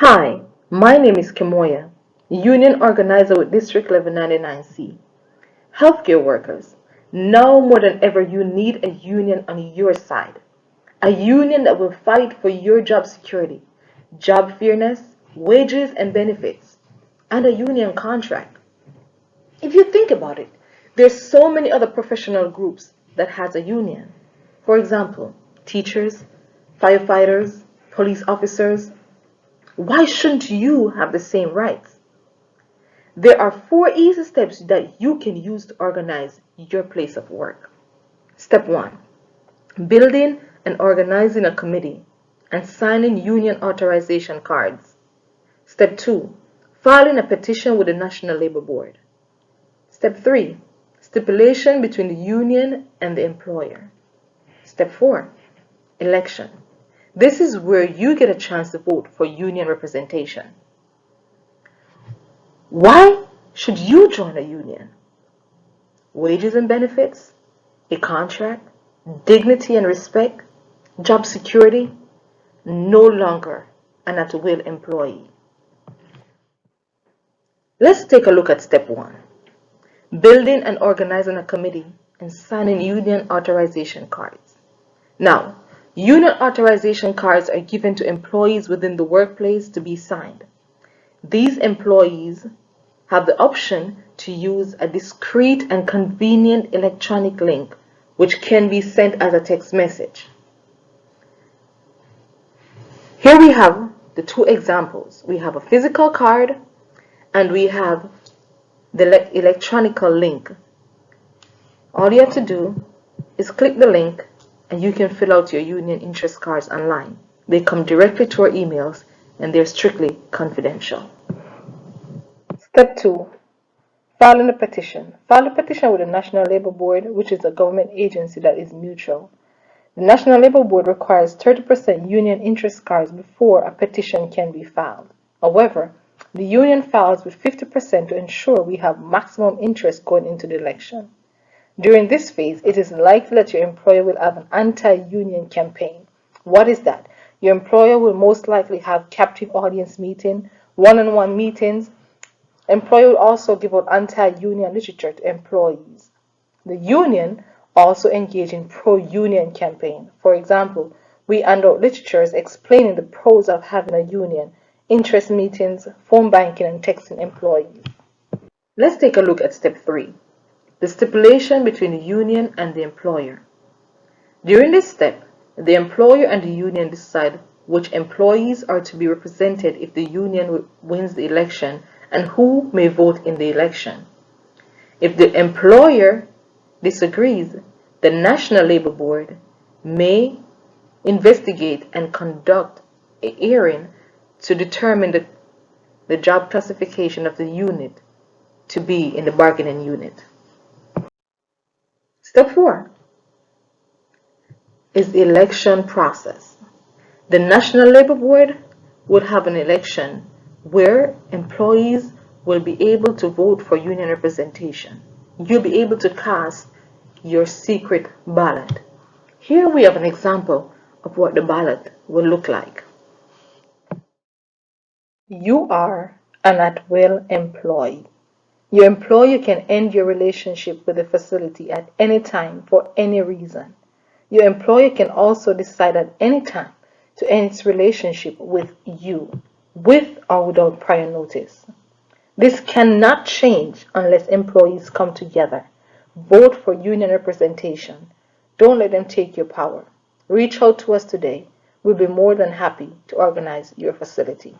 Hi, my name is Kemoya, union organizer with District 1199C. Healthcare workers, now more than ever you need a union on your side. A union that will fight for your job security, job fairness, wages and benefits, and a union contract. If you think about it, there's so many other professional groups that has a union. For example, teachers, firefighters, police officers. Why shouldn't you have the same rights? There are 4 easy steps that you can use to organize your place of work. Step 1. Building and organizing a committee and signing union authorization cards. Step 2. Filing a petition with the National Labor Board. Step 3. Stipulation between the union and the employer. Step 4. Election. This is where you get a chance to vote for union representation. Why should you join a union? Wages and benefits, a contract, dignity and respect, job security, no longer an at-will employee. Let's take a look at step 1. Building and organizing a committee and signing union authorization cards. Now, union authorization cards are given to employees within the workplace to be signed. These employees have the option to use a discreet and convenient electronic link which can be sent as a text message. Here we have the 2 examples. We have a physical card and we have the electronic link. All you have to do is click the link and you can fill out your union interest cards online. They come directly to our emails and they're strictly confidential. Step 2. Filing a petition. File a petition with the National Labor Board, which is a government agency that is neutral. The National Labor Board requires 30% union interest cards before a petition can be filed. However, the union files with 50% to ensure we have maximum interest going into the election. During this phase, it is likely that your employer will have an anti-union campaign. What is that? Your employer will most likely have captive audience meetings, one-on-one meetings. Employer will also give out anti-union literature to employees. The union also engage in pro-union campaign. For example, we hand out literatures explaining the pros of having a union, interest meetings, phone banking, and texting employees. Let's take a look at step 3. The stipulation between the union and the employer. During this step, the employer and the union decide which employees are to be represented if the union wins the election and who may vote in the election. If the employer disagrees, the National Labor Board may investigate and conduct a hearing to determine the job classification of the unit to be in the bargaining unit. Step 4 is the election process. The National Labor Board would have an election where employees will be able to vote for union representation. You'll be able to cast your secret ballot. Here we have an example of what the ballot will look like. You are an at-will employee. Your employer can end your relationship with the facility at any time for any reason. Your employer can also decide at any time to end its relationship with you, with or without prior notice. This cannot change unless employees come together. Vote for union representation. Don't let them take your power. Reach out to us today. We'll be more than happy to organize your facility.